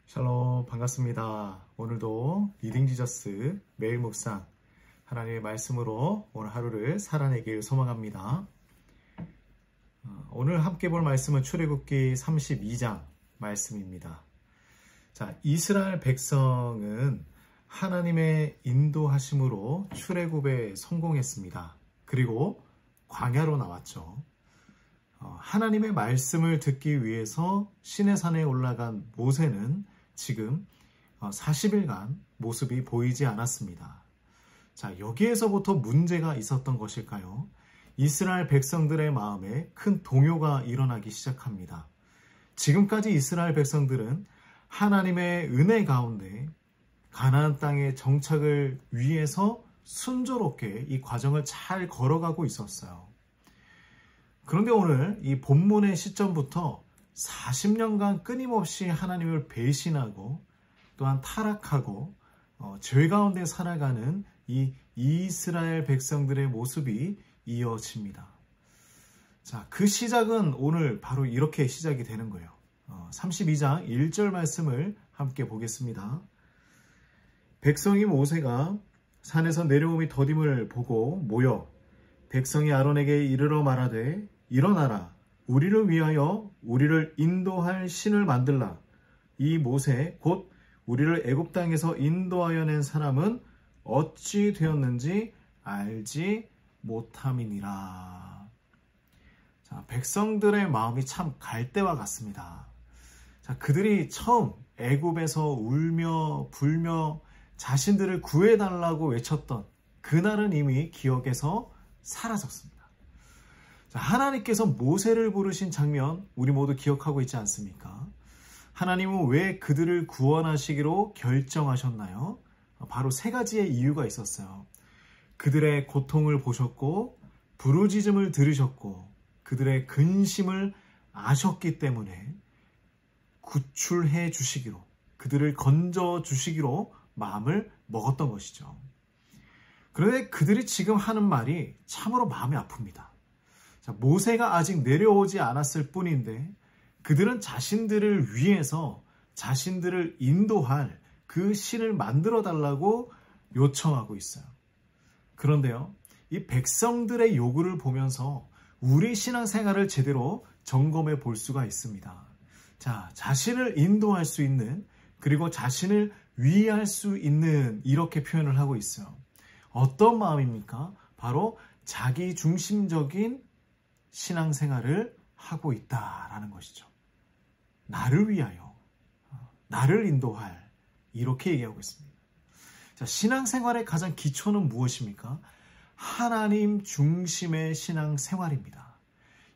샬롬, 반갑습니다. 오늘도 리딩 지저스 매일 묵상 하나님의 말씀으로 오늘 하루를 살아내길 소망합니다. 오늘 함께 볼 말씀은 출애굽기 32장 말씀입니다. 자, 이스라엘 백성은 하나님의 인도하심으로 출애굽에 성공했습니다. 그리고 광야로 나왔죠. 하나님의 말씀을 듣기 위해서 시내산에 올라간 모세는 지금 40일간 모습이 보이지 않았습니다. 자, 여기에서부터 문제가 있었던 것일까요? 이스라엘 백성들의 마음에 큰 동요가 일어나기 시작합니다. 지금까지 이스라엘 백성들은 하나님의 은혜 가운데 가나안 땅의 정착을 위해서 순조롭게 이 과정을 잘 걸어가고 있었어요. 그런데 오늘 이 본문의 시점부터 40년간 끊임없이 하나님을 배신하고 또한 타락하고 죄 가운데 살아가는 이 이스라엘 백성들의 모습이 이어집니다. 자, 그 시작은 오늘 바로 이렇게 시작이 되는 거예요. 32장 1절 말씀을 함께 보겠습니다. 백성이 모세가 산에서 내려옴이 더딤을 보고 모여 백성이 아론에게 이르러 말하되 일어나라, 우리를 위하여 우리를 인도할 신을 만들라. 이 모세 곧 우리를 애굽 땅에서 인도하여 낸 사람은 어찌 되었는지 알지 못함이니라. 자, 백성들의 마음이 참 갈대와 같습니다. 자, 그들이 처음 애굽에서 울며 불며 자신들을 구해달라고 외쳤던 그날은 이미 기억에서 사라졌습니다. 하나님께서 모세를 부르신 장면 우리 모두 기억하고 있지 않습니까? 하나님은 왜 그들을 구원하시기로 결정하셨나요? 바로 세 가지의 이유가 있었어요. 그들의 고통을 보셨고 부르짖음을 들으셨고 그들의 근심을 아셨기 때문에 구출해 주시기로, 그들을 건져 주시기로 마음을 먹었던 것이죠. 그런데 그들이 지금 하는 말이 참으로 마음이 아픕니다. 자, 모세가 아직 내려오지 않았을 뿐인데 그들은 자신들을 위해서 자신들을 인도할 그 신을 만들어 달라고 요청하고 있어요. 그런데요, 이 백성들의 요구를 보면서 우리 신앙생활을 제대로 점검해 볼 수가 있습니다. 자, 자신을 인도할 수 있는, 그리고 자신을 위할 수 있는, 이렇게 표현을 하고 있어요. 어떤 마음입니까? 바로 자기 중심적인 신앙생활을 하고 있다라는 것이죠. 나를 위하여, 나를 인도할, 이렇게 얘기하고 있습니다. 자, 신앙생활의 가장 기초는 무엇입니까? 하나님 중심의 신앙생활입니다.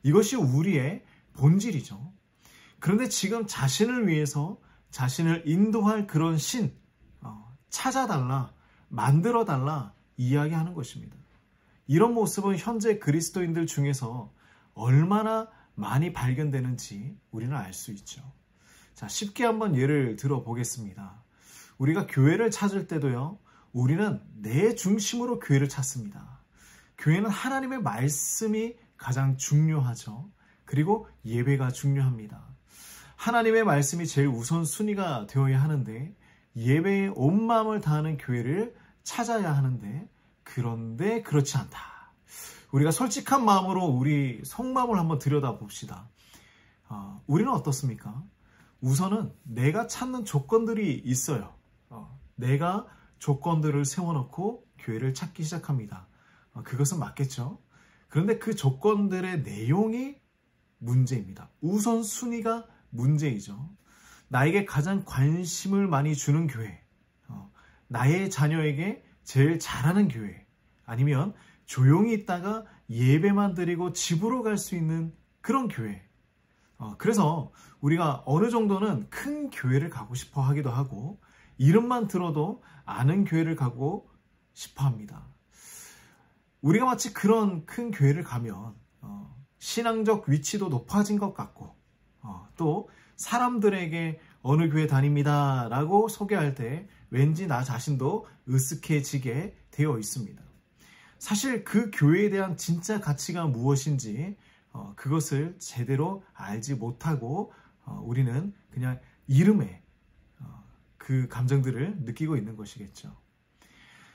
이것이 우리의 본질이죠. 그런데 지금 자신을 위해서 자신을 인도할 그런 신, 찾아달라, 만들어달라 이야기하는 것입니다. 이런 모습은 현재 그리스도인들 중에서 얼마나 많이 발견되는지 우리는 알 수 있죠. 자, 쉽게 한번 예를 들어 보겠습니다. 우리가 교회를 찾을 때도요, 우리는 내 중심으로 교회를 찾습니다. 교회는 하나님의 말씀이 가장 중요하죠. 그리고 예배가 중요합니다. 하나님의 말씀이 제일 우선순위가 되어야 하는데 예배에 온 마음을 다하는 교회를 찾아야 하는데, 그런데 그렇지 않다. 우리가 솔직한 마음으로 우리 속마음을 한번 들여다봅시다. 우리는 어떻습니까? 우선은 내가 찾는 조건들이 있어요. 내가 조건들을 세워놓고 교회를 찾기 시작합니다. 그것은 맞겠죠. 그런데 그 조건들의 내용이 문제입니다. 우선순위가 문제이죠. 나에게 가장 관심을 많이 주는 교회, 나의 자녀에게 제일 잘하는 교회, 아니면 조용히 있다가 예배만 드리고 집으로 갈 수 있는 그런 교회. 그래서 우리가 어느 정도는 큰 교회를 가고 싶어 하기도 하고, 이름만 들어도 아는 교회를 가고 싶어 합니다. 우리가 마치 그런 큰 교회를 가면 신앙적 위치도 높아진 것 같고, 또 사람들에게 어느 교회 다닙니다 라고 소개할 때 왠지 나 자신도 으쓱해지게 되어 있습니다. 사실 그 교회에 대한 진짜 가치가 무엇인지 그것을 제대로 알지 못하고 우리는 그냥 이름에 그 감정들을 느끼고 있는 것이겠죠.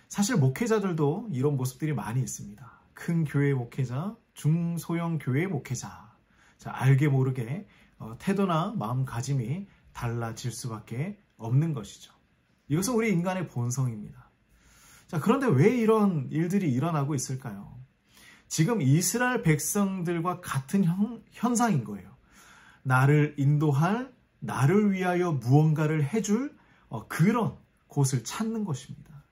사실 목회자들도 이런 모습들이 많이 있습니다. 큰 교회 목회자, 중소형 교회 목회자. 자, 알게 모르게 태도나 마음가짐이 달라질 수밖에 없는 것이죠. 이것은 우리 인간의 본성입니다. 자, 그런데 왜 이런 일들이 일어나고 있을까요? 지금 이스라엘 백성들과 같은 현상인 거예요. 나를 인도할, 나를 위하여 무언가를 해줄 그런 곳을 찾는 것입니다.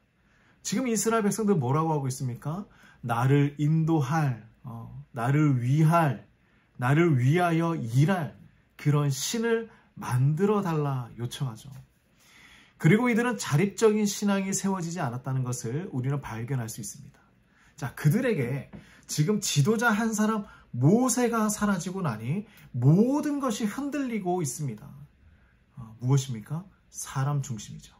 지금 이스라엘 백성들 뭐라고 하고 있습니까? 나를 인도할, 나를 위할, 나를 위하여 일할 그런 신을 만들어 달라 요청하죠. 그리고 이들은 자립적인 신앙이 세워지지 않았다는 것을 우리는 발견할 수 있습니다. 자, 그들에게 지금 지도자 한 사람 모세가 사라지고 나니 모든 것이 흔들리고 있습니다. 무엇입니까? 사람 중심이죠.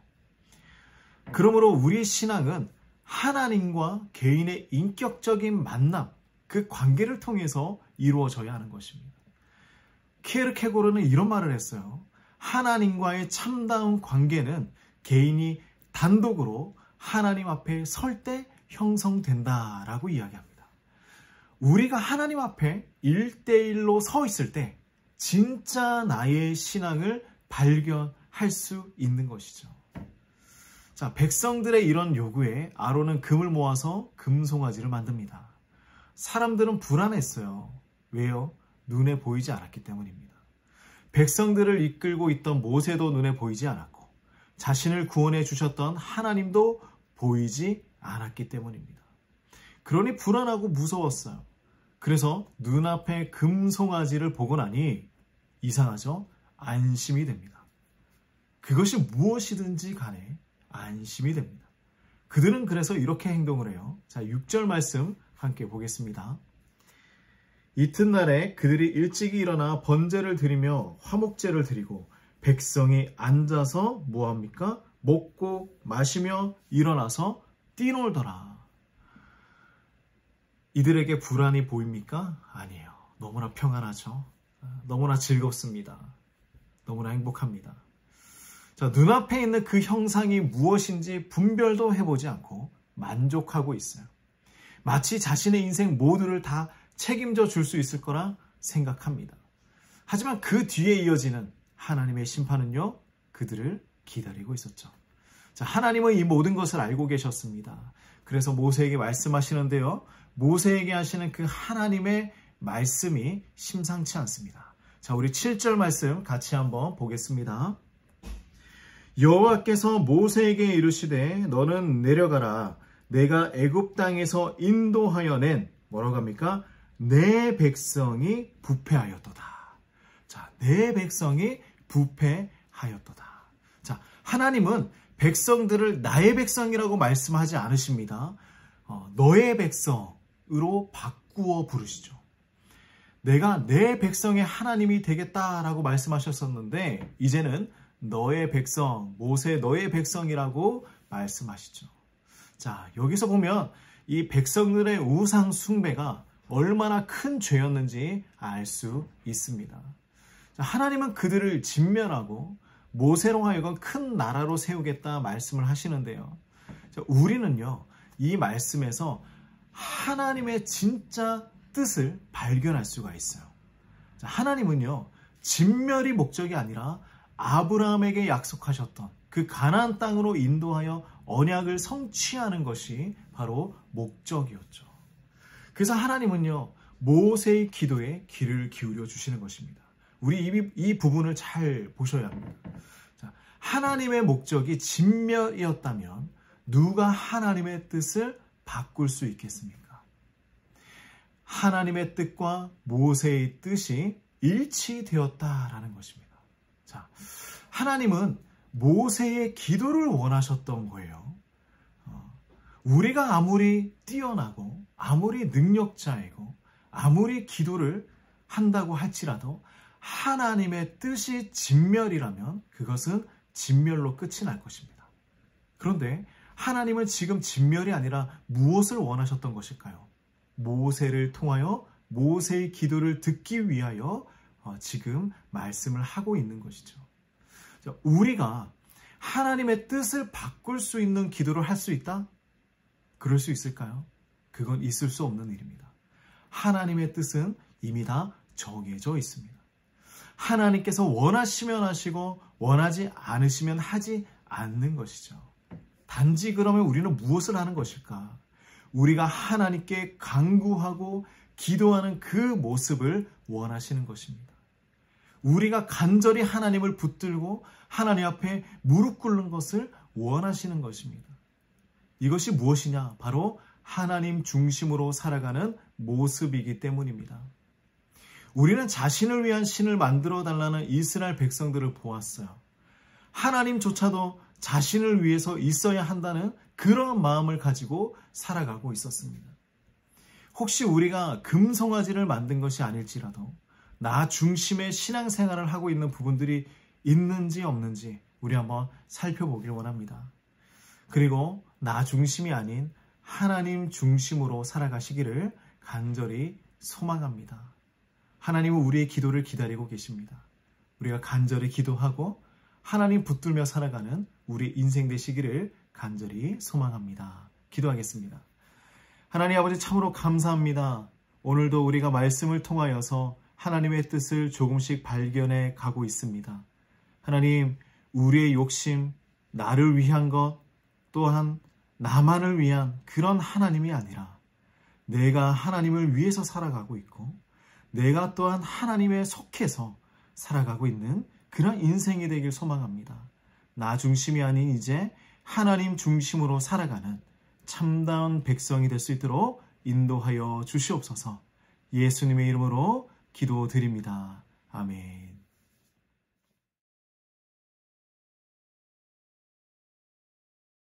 그러므로 우리 신앙은 하나님과 개인의 인격적인 만남, 그 관계를 통해서 이루어져야 하는 것입니다. 키에르케고르는 이런 말을 했어요. 하나님과의 참다운 관계는 개인이 단독으로 하나님 앞에 설 때 형성된다라고 이야기합니다. 우리가 하나님 앞에 1대1로 서 있을 때 진짜 나의 신앙을 발견할 수 있는 것이죠. 자, 백성들의 이런 요구에 아론은 금을 모아서 금송아지를 만듭니다. 사람들은 불안했어요. 왜요? 눈에 보이지 않았기 때문입니다. 백성들을 이끌고 있던 모세도 눈에 보이지 않았고 자신을 구원해 주셨던 하나님도 보이지 않았기 때문입니다. 그러니 불안하고 무서웠어요. 그래서 눈앞에 금송아지를 보고 나니 이상하죠? 안심이 됩니다. 그것이 무엇이든지 간에 안심이 됩니다. 그들은 그래서 이렇게 행동을 해요. 자, 6절 말씀 함께 보겠습니다. 이튿날에 그들이 일찍이 일어나 번제를 드리며 화목제를 드리고 백성이 앉아서 뭐합니까? 먹고 마시며 일어나서 뛰놀더라. 이들에게 불안이 보입니까? 아니에요. 너무나 평안하죠. 너무나 즐겁습니다. 너무나 행복합니다. 자, 눈앞에 있는 그 형상이 무엇인지 분별도 해보지 않고 만족하고 있어요. 마치 자신의 인생 모두를 다 책임져 줄 수 있을 거라 생각합니다. 하지만 그 뒤에 이어지는 하나님의 심판은요, 그들을 기다리고 있었죠. 자, 하나님은 이 모든 것을 알고 계셨습니다. 그래서 모세에게 말씀하시는데요, 모세에게 하시는 그 하나님의 말씀이 심상치 않습니다. 자, 우리 7절 말씀 같이 한번 보겠습니다. 여호와께서 모세에게 이르시되 너는 내려가라. 내가 애굽 땅에서 인도하여 낸 뭐라고 합니까? 내 백성이 부패하였도다. 자, 내 백성이 부패하였도다. 자, 하나님은 백성들을 나의 백성이라고 말씀하지 않으십니다. 너의 백성으로 바꾸어 부르시죠. 내가 내 백성의 하나님이 되겠다라고 말씀하셨었는데 이제는 너의 백성, 모세 너의 백성이라고 말씀하시죠. 자, 여기서 보면 이 백성들의 우상 숭배가 얼마나 큰 죄였는지 알 수 있습니다. 자, 하나님은 그들을 진멸하고 모세로 하여금 큰 나라로 세우겠다 말씀을 하시는데요. 자, 우리는요, 이 말씀에서 하나님의 진짜 뜻을 발견할 수가 있어요. 자, 하나님은요, 진멸이 목적이 아니라 아브라함에게 약속하셨던 그 가나안 땅으로 인도하여 언약을 성취하는 것이 바로 목적이었죠. 그래서 하나님은요, 모세의 기도에 귀를 기울여 주시는 것입니다. 우리 이 부분을 잘 보셔야 합니다. 자, 하나님의 목적이 진멸이었다면 누가 하나님의 뜻을 바꿀 수 있겠습니까? 하나님의 뜻과 모세의 뜻이 일치되었다라는 것입니다. 자, 하나님은 모세의 기도를 원하셨던 거예요. 우리가 아무리 뛰어나고 아무리 능력자이고 아무리 기도를 한다고 할지라도 하나님의 뜻이 진멸이라면 그것은 진멸로 끝이 날 것입니다. 그런데 하나님은 지금 진멸이 아니라 무엇을 원하셨던 것일까요? 모세를 통하여 모세의 기도를 듣기 위하여 지금 말씀을 하고 있는 것이죠. 우리가 하나님의 뜻을 바꿀 수 있는 기도를 할 수 있다? 그럴 수 있을까요? 그건 있을 수 없는 일입니다. 하나님의 뜻은 이미 다 정해져 있습니다. 하나님께서 원하시면 하시고 원하지 않으시면 하지 않는 것이죠. 단지 그러면 우리는 무엇을 하는 것일까? 우리가 하나님께 간구하고 기도하는 그 모습을 원하시는 것입니다. 우리가 간절히 하나님을 붙들고 하나님 앞에 무릎 꿇는 것을 원하시는 것입니다. 이것이 무엇이냐? 바로 하나님 중심으로 살아가는 모습이기 때문입니다. 우리는 자신을 위한 신을 만들어 달라는 이스라엘 백성들을 보았어요. 하나님조차도 자신을 위해서 있어야 한다는 그런 마음을 가지고 살아가고 있었습니다. 혹시 우리가 금송아지를 만든 것이 아닐지라도 나 중심의 신앙생활을 하고 있는 부분들이 있는지 없는지 우리 한번 살펴보길 원합니다. 그리고 나 중심이 아닌 하나님 중심으로 살아가시기를 간절히 소망합니다. 하나님은 우리의 기도를 기다리고 계십니다. 우리가 간절히 기도하고 하나님 붙들며 살아가는 우리 인생 되시기를 간절히 소망합니다. 기도하겠습니다. 하나님 아버지 참으로 감사합니다. 오늘도 우리가 말씀을 통하여서 하나님의 뜻을 조금씩 발견해 가고 있습니다. 하나님, 우리의 욕심, 나를 위한 것, 또한 나만을 위한 그런 하나님이 아니라 내가 하나님을 위해서 살아가고 있고 내가 또한 하나님에 속해서 살아가고 있는 그런 인생이 되길 소망합니다. 나 중심이 아닌 이제 하나님 중심으로 살아가는 참다운 백성이 될 수 있도록 인도하여 주시옵소서. 예수님의 이름으로 기도드립니다. 아멘.